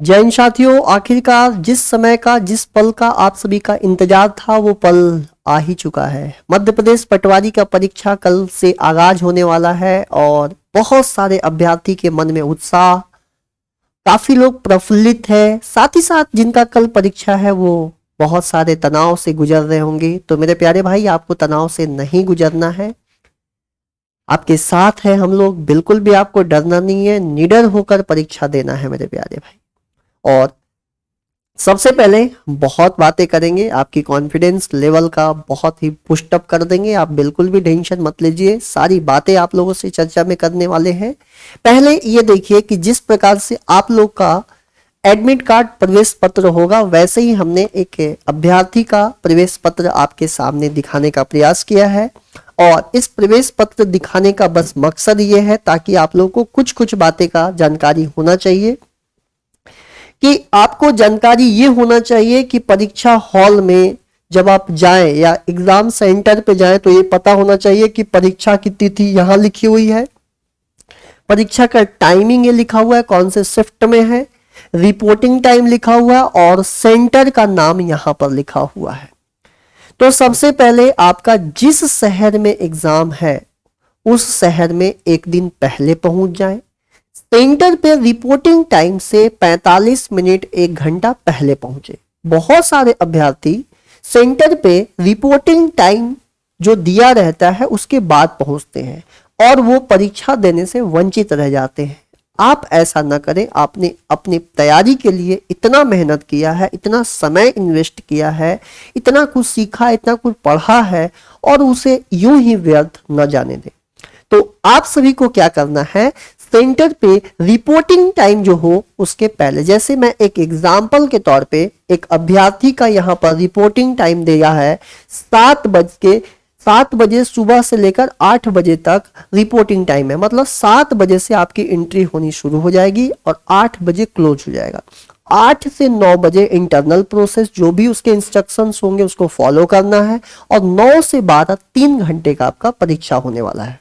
जय हिंद साथियों, आखिरकार जिस समय का जिस पल का आप सभी का इंतजार था वो पल आ ही चुका है। मध्य प्रदेश पटवारी का परीक्षा कल से आगाज होने वाला है और बहुत सारे अभ्यर्थी के मन में उत्साह, काफी लोग प्रफुल्लित है। साथ ही साथ जिनका कल परीक्षा है वो बहुत सारे तनाव से गुजर रहे होंगे। तो मेरे प्यारे भाई, आपको तनाव से नहीं गुजरना है, आपके साथ है हम लोग। बिल्कुल भी आपको डरना नहीं है, निडर होकर परीक्षा देना है मेरे प्यारे भाई। और सबसे पहले बहुत बातें करेंगे, आपकी कॉन्फिडेंस लेवल का बहुत ही पुस्ट अप कर देंगे। आप बिल्कुल भी टेंशन मत लीजिए, सारी बातें आप लोगों से चर्चा में करने वाले हैं। पहले ये देखिए कि जिस प्रकार से आप लोग का एडमिट कार्ड प्रवेश पत्र होगा, वैसे ही हमने एक अभ्यर्थी का प्रवेश पत्र आपके सामने दिखाने का प्रयास किया है। और इस प्रवेश पत्र दिखाने का बस मकसद ये है ताकि आप लोगों को कुछ कुछ बातें का जानकारी होना चाहिए, कि आपको जानकारी ये होना चाहिए कि परीक्षा हॉल में जब आप जाएं या एग्जाम सेंटर पे जाएं तो ये पता होना चाहिए कि परीक्षा की तिथि यहाँ लिखी हुई है, परीक्षा का टाइमिंग ये लिखा हुआ है, कौन से शिफ्ट में है, रिपोर्टिंग टाइम लिखा हुआ है और सेंटर का नाम यहाँ पर लिखा हुआ है। तो सबसे पहले आपका जिस शहर में एग्जाम है उस शहर में एक दिन पहले पहुंच जाएं। सेंटर पे रिपोर्टिंग टाइम से 45 मिनट 1 घंटा पहले पहुंचे। बहुत सारे अभ्यर्थी सेंटर पे रिपोर्टिंग टाइम जो दिया रहता है उसके बाद पहुंचते हैं और वो परीक्षा देने से वंचित रह जाते हैं। आप ऐसा ना करें। आपने अपनी तैयारी के लिए इतना मेहनत किया है, इतना समय इन्वेस्ट किया है, इतना कुछ सीखा, इतना कुछ पढ़ा है और उसे यूं ही व्यर्थ न जाने दें। तो आप सभी को क्या करना है, सेंटर पे रिपोर्टिंग टाइम जो हो उसके पहले, जैसे मैं एक एग्जाम्पल के तौर पे एक अभ्यर्थी का यहाँ पर रिपोर्टिंग टाइम दिया है 7 बजे सुबह से लेकर 8 बजे तक रिपोर्टिंग टाइम है। मतलब 7 बजे से आपकी एंट्री होनी शुरू हो जाएगी और 8 बजे क्लोज हो जाएगा। 8 से 9 बजे इंटरनल प्रोसेस जो भी उसके इंस्ट्रक्शंस होंगे उसको फॉलो करना है और 9 से 12 3 घंटे का आपका परीक्षा होने वाला है।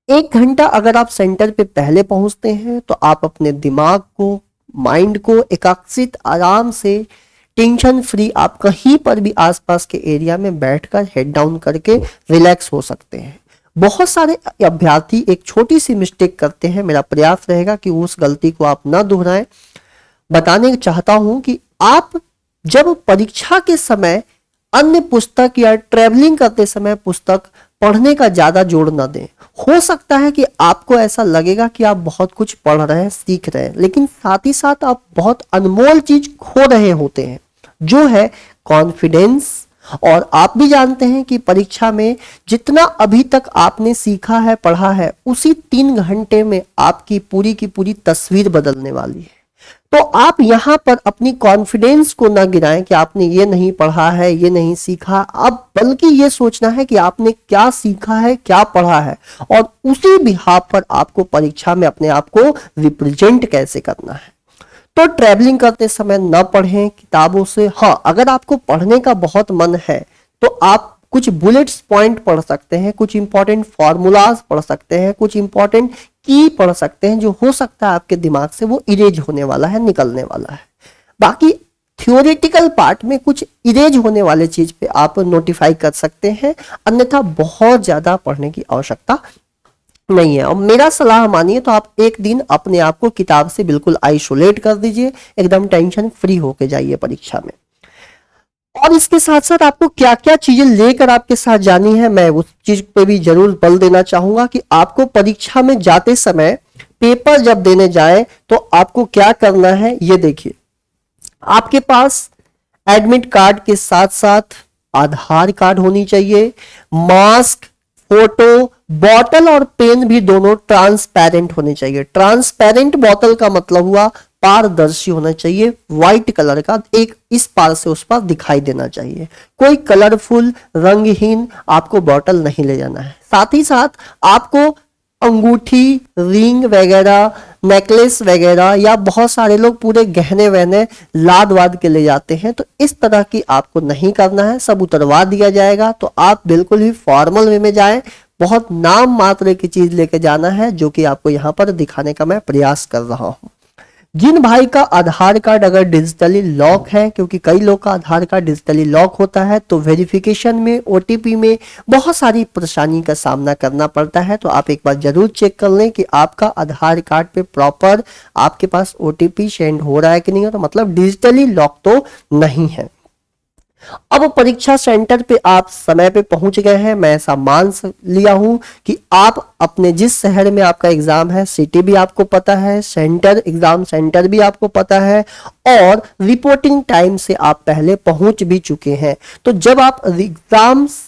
1 घंटा अगर आप सेंटर पे पहले पहुंचते हैं तो आप अपने दिमाग को, माइंड को एकाग्रचित, आराम से, टेंशन फ्री, आप कहीं पर भी आसपास के एरिया में बैठकर हेड डाउन करके रिलैक्स हो सकते हैं। बहुत सारे अभ्यर्थी एक छोटी सी मिस्टेक करते हैं, मेरा प्रयास रहेगा कि उस गलती को आप ना दोहराएं। बताने चाहता हूं कि आप जब परीक्षा के समय अन्य पुस्तक या ट्रेवलिंग करते समय पुस्तक पढ़ने का ज्यादा जोर न दें। हो सकता है कि आपको ऐसा लगेगा कि आप बहुत कुछ पढ़ रहे हैं, सीख रहे हैं, लेकिन साथ ही साथ आप बहुत अनमोल चीज खो रहे होते हैं, जो है कॉन्फिडेंस। और आप भी जानते हैं कि परीक्षा में जितना अभी तक आपने सीखा है, पढ़ा है, उसी 3 घंटे में आपकी पूरी की पूरी तस्वीर बदलने वाली है। तो आप यहाँ पर अपनी कॉन्फिडेंस को ना गिराएं कि आपने ये नहीं पढ़ा है, ये नहीं सीखा। अब बल्कि ये सोचना है कि आपने क्या सीखा है, क्या पढ़ा है और उसी बिहाफ पर आपको परीक्षा में अपने आप को रिप्रेजेंट कैसे करना है। तो ट्रैवलिंग करते समय न पढ़ें किताबों से। हाँ, अगर आपको पढ़ने का बहुत मन है तो आप कुछ बुलेट्स पॉइंट पढ़ सकते हैं, कुछ इंपॉर्टेंट फॉर्मूलाज पढ़ सकते हैं, कुछ इंपॉर्टेंट की पढ़ सकते हैं, जो हो सकता है आपके दिमाग से वो इरेज होने वाला है, निकलने वाला है। बाकी थियोरेटिकल पार्ट में कुछ इरेज होने वाले चीज पे आप नोटिफाई कर सकते हैं, अन्यथा बहुत ज्यादा पढ़ने की आवश्यकता नहीं है। और मेरा सलाह मानिए तो आप एक दिन अपने आप को किताब से बिल्कुल आइसोलेट कर दीजिए, एकदम टेंशन फ्री होके जाइए परीक्षा में। और इसके साथ साथ आपको क्या क्या चीजें लेकर आपके साथ जानी है, मैं उस चीज पे भी जरूर बल देना चाहूंगा कि आपको परीक्षा में जाते समय पेपर जब देने जाए तो आपको क्या करना है ये देखिए। आपके पास एडमिट कार्ड के साथ साथ आधार कार्ड होनी चाहिए, मास्क, फोटो, बॉटल और पेन भी दोनों ट्रांसपेरेंट होने चाहिए। ट्रांसपेरेंट बॉटल का मतलब हुआ पारदर्शी होना चाहिए, व्हाइट कलर का, एक इस पार से उस पार दिखाई देना चाहिए। कोई कलरफुल, रंगहीन आपको बॉटल नहीं ले जाना है। साथ ही साथ आपको अंगूठी, रिंग वगैरह, नेकलेस वगैरह, या बहुत सारे लोग पूरे गहने वहने लाद वाद के ले जाते हैं, तो इस तरह की आपको नहीं करना है, सब उतरवा दिया जाएगा। तो आप बिल्कुल ही फॉर्मल वे में जाएं, बहुत नाम मात्र की चीज लेके जाना है, जो कि आपको यहाँ पर दिखाने का मैं प्रयास कर रहा हूँ। जिन भाई का आधार कार्ड अगर डिजिटली लॉक है, क्योंकि कई लोग का आधार कार्ड डिजिटली लॉक होता है तो वेरिफिकेशन में, ओटीपी में बहुत सारी परेशानी का सामना करना पड़ता है। तो आप एक बार जरूर चेक कर लें कि आपका आधार कार्ड पे प्रॉपर आपके पास ओटीपी सेंड हो रहा है कि नहीं है, तो मतलब डिजिटली लॉक तो नहीं है। अब परीक्षा सेंटर पे आप समय पे पहुंच गए हैं। मैं ऐसा मान लिया हूं कि आप अपने जिस शहर में आपका एग्जाम है सिटी भी आपको पता है, सेंटर एग्जाम सेंटर भी आपको पता है, और रिपोर्टिंग टाइम से आप पहले पहुंच भी चुके हैं। तो जब आप एग्जाम्स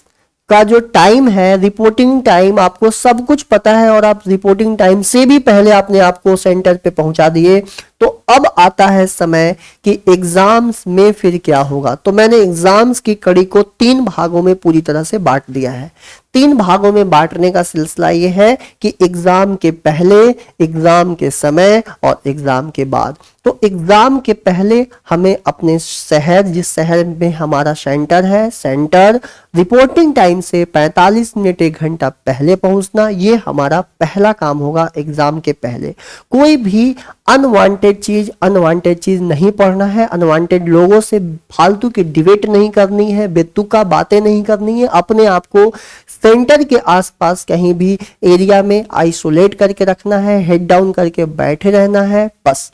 का जो टाइम है, रिपोर्टिंग टाइम, आपको सब कुछ पता है और आप रिपोर्टिंग टाइम से भी पहले अपने आप को सेंटर पे पहुंचा दिए, तो अब आता है समय कि एग्जाम्स में फिर क्या होगा। तो मैंने एग्जाम्स की कड़ी को 3 भागों में पूरी तरह से बांट दिया है। 3 भागों में बांटने का सिलसिला ये है कि एग्जाम के पहले, एग्जाम के समय और एग्जाम के बाद। तो एग्जाम के पहले हमें अपने शहर, जिस शहर में हमारा सेंटर है, सेंटर रिपोर्टिंग टाइम से 45 मिनट 1 घंटा पहले पहुंचना, ये हमारा पहला काम होगा एग्जाम के पहले। कोई भी अनवांटेड चीज नहीं पढ़ना है, अनवांटेड लोगों से फालतू की डिबेट नहीं करनी है, बेतुका बातें नहीं करनी है। अपने आप को सेंटर के आसपास कहीं भी एरिया में आइसोलेट करके रखना है, हेड डाउन करके बैठे रहना है, बस।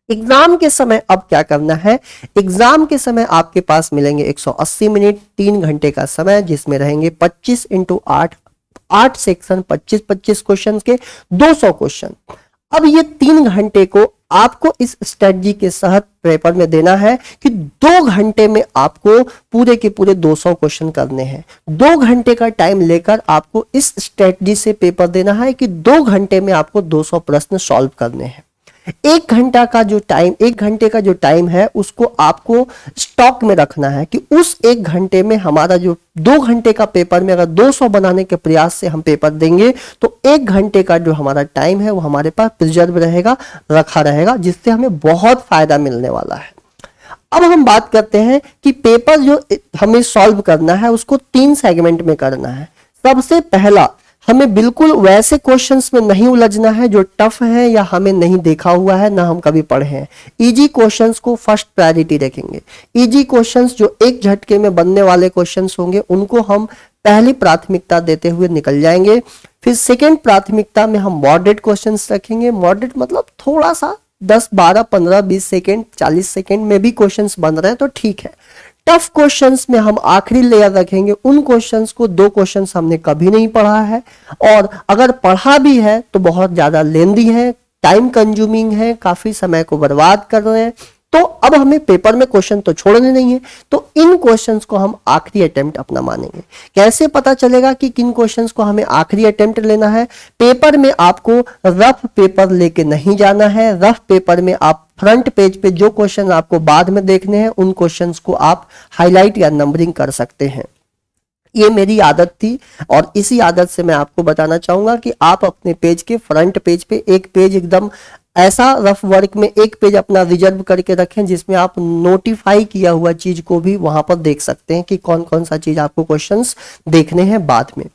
एग्जाम के समय अब क्या करना है, एग्जाम के समय आपके पास मिलेंगे 180 मिनट, 3 घंटे का समय, जिसमें रहेंगे 25 × 8 सेक्शन, 25-25 क्वेश्चन के 200 क्वेश्चन। अब ये 3 घंटे को आपको इस स्ट्रेटजी के तहत पेपर में देना है कि 2 घंटे में आपको पूरे के पूरे 200 क्वेश्चन करने हैं। 2 घंटे का टाइम लेकर आपको इस स्ट्रेटजी से पेपर देना है कि 2 घंटे में आपको 200 प्रश्न सॉल्व करने हैं। 1 घंटा का जो टाइम, 1 घंटे का जो टाइम है उसको आपको स्टॉक में रखना है कि उस 1 घंटे में हमारा जो 2 घंटे का पेपर में अगर 200 बनाने के प्रयास से हम पेपर देंगे तो 1 घंटे का जो हमारा टाइम है वो हमारे पास प्रिजर्व रहेगा, रखा रहेगा, जिससे हमें बहुत फायदा मिलने वाला है। अब हम बात करते हैं कि पेपर जो हमें सॉल्व करना है उसको 3 सेगमेंट में करना है। सबसे पहला, हमें बिल्कुल वैसे क्वेश्चंस में नहीं उलझना है जो टफ है या हमें नहीं देखा हुआ है, ना हम कभी पढ़े हैं। इजी क्वेश्चंस को फर्स्ट प्रायोरिटी रखेंगे। इजी क्वेश्चंस जो एक झटके में बनने वाले क्वेश्चंस होंगे उनको हम पहली प्राथमिकता देते हुए निकल जाएंगे। फिर सेकेंड प्राथमिकता में हम मॉडरेट क्वेश्चंस रखेंगे। मॉडरेट मतलब थोड़ा सा 10, 12, 15, 20 सेकेंड, 40 सेकेंड में भी क्वेश्चंस बन रहे हैं तो ठीक है। टफ क्वेश्चंस में हम आखिरी लेयर रखेंगे उन क्वेश्चंस को, 2 क्वेश्चंस हमने कभी नहीं पढ़ा है और अगर पढ़ा भी है तो बहुत ज्यादा लेंदी है, टाइम कंज्यूमिंग है, काफी समय को बर्बाद कर रहे हैं। तो अब हमें पेपर में क्वेश्चन तो छोड़ने नहीं है, तो इन क्वेश्चंस को हम आखिरी अटेम्प्ट अपना मानेंगे। कैसे पता चलेगा कि किन क्वेश्चंस को हमें आखिरी अटेम्प्ट लेना है? पेपर में आपको रफ पेपर लेके नहीं जाना है। रफ पेपर में आप फ्रंट पेज पे जो क्वेश्चन आपको बाद में देखने हैं उन क्वेश्चंस को आप हाईलाइट या नंबरिंग कर सकते हैं। ये मेरी आदत थी और इसी आदत से मैं आपको बताना चाहूंगा कि आप अपने पेज के फ्रंट पेज पे एक पेज एकदम ऐसा रफ वर्क में एक पेज अपना रिजर्व करके रखें जिसमें आप नोटिफाई किया हुआ चीज को भी वहां पर देख सकते हैं कि कौन कौन सा चीज आपको क्वेश्चंस देखने हैं बाद में।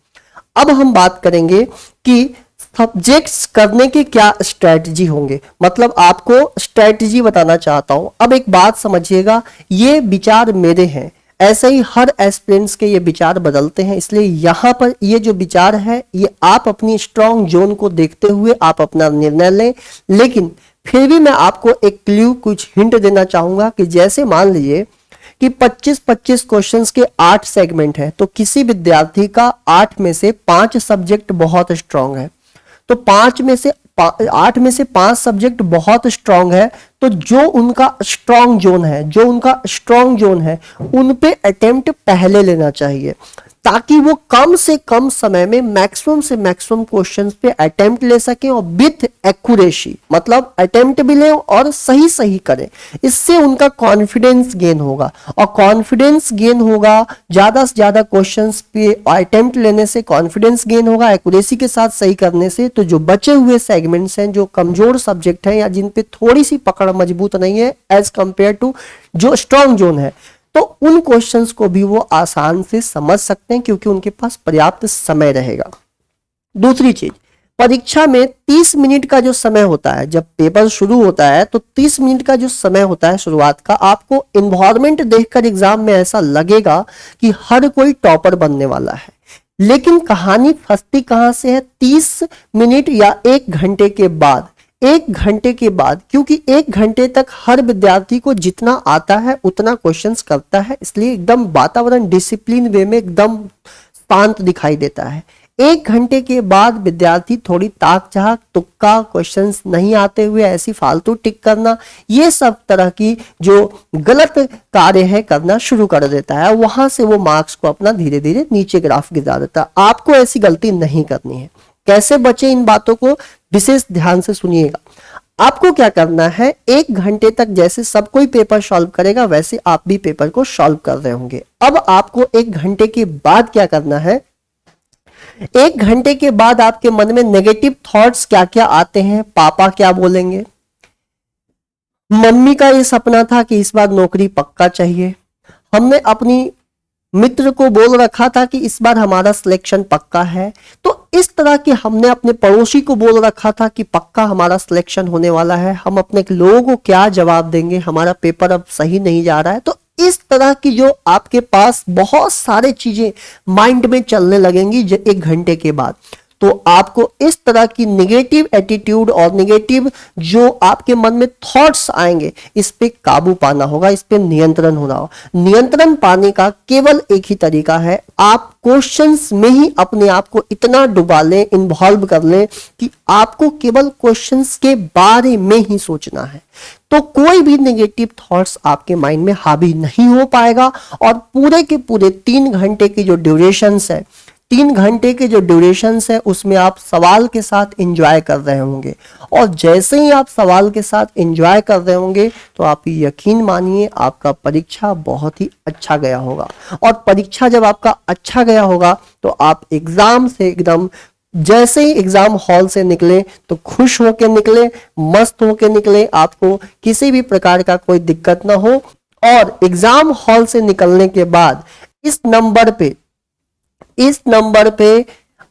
अब हम बात करेंगे कि सब्जेक्ट्स करने के क्या स्ट्रेटजी होंगे, मतलब आपको स्ट्रेटजी बताना चाहता हूं। अब एक बात समझिएगा, ये विचार मेरे हैं, ऐसे ही हर एस्पिरेंट्स के ये विचार बदलते हैं, इसलिए यहाँ पर ये जो विचार है ये आप अपनी स्ट्रॉन्ग जोन को देखते हुए आप अपना निर्णय लें। लेकिन फिर भी मैं आपको एक क्लू, कुछ हिंट देना चाहूंगा कि जैसे मान लीजिए कि 25-25 क्वेश्चंस के 8 सेगमेंट है, तो किसी विद्यार्थी का 8 में से 5 सब्जेक्ट बहुत स्ट्रांग है, तो 8 में से 5 सब्जेक्ट बहुत स्ट्रांग है, तो जो उनका स्ट्रांग जोन है उन पे अटेम्प्ट पहले लेना चाहिए ताकि वो कम से कम समय में मैक्सिमम से मैक्सिमम क्वेश्चंस पे अटेम्प्ट ले सकें और विथ एक्यूरेसी, मतलब अटेम्प्ट भी लें और सही सही करें। इससे उनका कॉन्फिडेंस गेन होगा और कॉन्फिडेंस गेन होगा, ज्यादा से ज्यादा क्वेश्चंस पे अटेम्प्ट लेने से कॉन्फिडेंस गेन होगा, एक्यूरेसी के साथ सही करने से। तो जो बचे हुए सेगमेंट्स हैं, जो कमजोर सब्जेक्ट हैं या जिन पे थोड़ी सी पकड़ मजबूत नहीं है एज कंपेयर टू जो स्ट्रॉन्ग जोन है, तो उन क्वेश्चंस को भी वो आसान से समझ सकते हैं क्योंकि उनके पास पर्याप्त समय रहेगा। दूसरी चीज, परीक्षा में 30 मिनट का जो समय होता है, जब पेपर शुरू होता है तो 30 मिनट का जो समय होता है शुरुआत का, आपको इन्वायरमेंट देखकर एग्जाम में ऐसा लगेगा कि हर कोई टॉपर बनने वाला है। लेकिन कहानी फंसती कहां से है? 30 मिनट या 1 घंटे के बाद। 1 घंटे के बाद, क्योंकि 1 घंटे तक हर विद्यार्थी को जितना आता है उतना क्वेश्चंस करता है, इसलिए एकदम वातावरण डिसिप्लिन वे में एकदम शांत दिखाई देता है। 1 घंटे के बाद विद्यार्थी थोड़ी ताक झाक, तुक्का, क्वेश्चंस नहीं आते हुए ऐसी फालतू टिक करना, ये सब तरह की जो गलत कार्य है करना शुरू कर देता है। वहां से वो मार्क्स को अपना धीरे धीरे नीचे ग्राफ गिरा देता है। आपको ऐसी गलती नहीं करनी है। कैसे बचे, इन बातों को विशेष ध्यान से सुनिएगा। आपको क्या करना है, 1 घंटे तक जैसे सब कोई पेपर सॉल्व करेगा वैसे आप भी पेपर को सॉल्व कर रहे होंगे। अब आपको 1 घंटे के बाद क्या करना है, 1 घंटे के बाद आपके मन में नेगेटिव थॉट्स क्या क्या आते हैं। पापा क्या बोलेंगे, मम्मी का ये सपना था कि इस बार नौकरी पक्का चाहिए, हमने अपनी मित्र को बोल रखा था कि इस बार हमारा सिलेक्शन पक्का है, तो इस तरह के हमने अपने पड़ोसी को बोल रखा था कि पक्का हमारा सिलेक्शन होने वाला है, हम अपने लोगों को क्या जवाब देंगे, हमारा पेपर अब सही नहीं जा रहा है। तो इस तरह की जो आपके पास बहुत सारे चीजें माइंड में चलने लगेंगी 1 घंटे के बाद, तो आपको इस तरह की निगेटिव एटीट्यूड और निगेटिव जो आपके मन में थॉट्स आएंगे, इस पे काबू पाना होगा, इस पे नियंत्रण होना होगा। नियंत्रण पाने का केवल एक ही तरीका है, आप क्वेश्चंस में ही अपने आप को इतना डुबा लें, इन्वॉल्व कर लें कि आपको केवल क्वेश्चंस के बारे में ही सोचना है। तो कोई भी नेगेटिव थॉट्स आपके माइंड में हावी नहीं हो पाएगा और पूरे के पूरे 3 घंटे की जो ड्यूरेशंस है, 3 घंटे के जो ड्यूरेशंस है उसमें आप सवाल के साथ एंजॉय कर रहे होंगे। और जैसे ही आप सवाल के साथ एंजॉय कर रहे होंगे तो आप यकीन मानिए आपका परीक्षा बहुत ही अच्छा गया होगा। और परीक्षा जब आपका अच्छा गया होगा तो आप एग्जाम से एकदम, जैसे ही एग्जाम हॉल से निकले तो खुश होकर निकले, मस्त होकर निकले, आपको किसी भी प्रकार का कोई दिक्कत ना हो। और एग्जाम हॉल से निकलने के बाद इस नंबर पे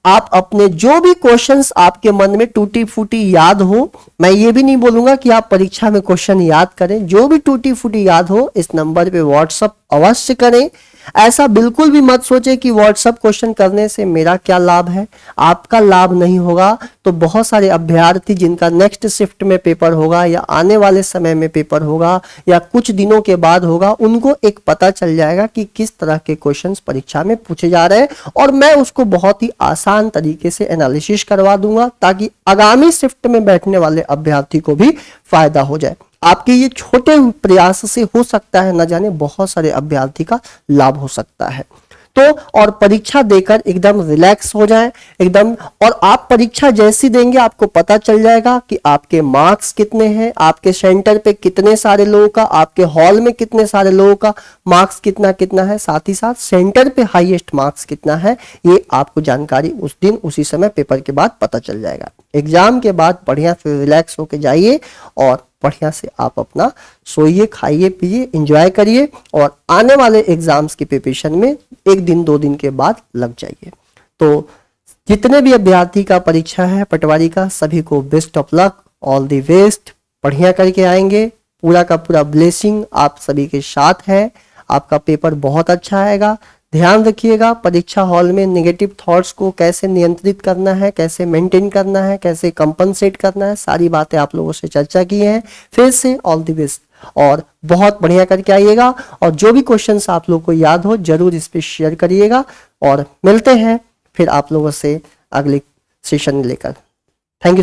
आप अपने जो भी क्वेश्चंस आपके मन में टूटी फूटी याद हो, मैं ये भी नहीं बोलूंगा कि आप परीक्षा में क्वेश्चन याद करें, जो भी टूटी फूटी याद हो इस नंबर पे व्हाट्सएप अवश्य करें। ऐसा बिल्कुल भी मत सोचे कि व्हाट्सएप क्वेश्चन करने से मेरा क्या लाभ है, आपका लाभ नहीं होगा तो बहुत सारे अभ्यर्थी जिनका नेक्स्ट शिफ्ट में पेपर होगा या आने वाले समय में पेपर होगा या कुछ दिनों के बाद होगा, उनको एक पता चल जाएगा कि किस तरह के क्वेश्चंस परीक्षा में पूछे जा रहे हैं और मैं उसको बहुत ही आसान तरीके से एनालिसिस करवा दूंगा ताकि आगामी शिफ्ट में बैठने वाले अभ्यर्थी को भी फायदा हो जाए। आपके ये छोटे प्रयास से हो सकता है न जाने बहुत सारे अभ्यर्थी का लाभ हो सकता है। तो और परीक्षा देकर एकदम रिलैक्स हो जाए एकदम, और आप परीक्षा जैसी देंगे आपको पता चल जाएगा कि आपके मार्क्स कितने हैं, आपके सेंटर पे कितने सारे लोगों का, आपके हॉल में कितने सारे लोगों का मार्क्स कितना है, साथ ही साथ सेंटर पे हाईएस्ट मार्क्स कितना है, ये आपको जानकारी उस दिन उसी समय पेपर के बाद पता चल जाएगा। एग्जाम के बाद बढ़िया से रिलैक्स होके जाइए और बढ़िया से आप अपना सोइए, खाइए, पिए, एंजॉय करिए और आने वाले एग्जाम्स की प्रिपरेशन में 1 दिन 2 दिन के बाद लग जाइए। तो जितने भी अभ्यर्थी का परीक्षा है पटवारी का, सभी को best of luck, all the best, बढ़िया करके आएंगे, पूरा का पूरा ब्लेसिंग आप सभी के साथ है, आपका पेपर बहुत अच्छा आएगा। ध्यान रखिएगा परीक्षा हॉल में नेगेटिव थॉट्स को कैसे नियंत्रित करना है, कैसे मेंटेन करना है, कैसे कंपनसेट करना है, सारी बातें आप लोगों से चर्चा की हैं। फिर से ऑल द बेस्ट और बहुत बढ़िया करके आइएगा और जो भी क्वेश्चंस आप लोगों को याद हो जरूर इस पे शेयर करिएगा और मिलते हैं फिर आप लोगों से अगले सेशन लेकर। Thank you.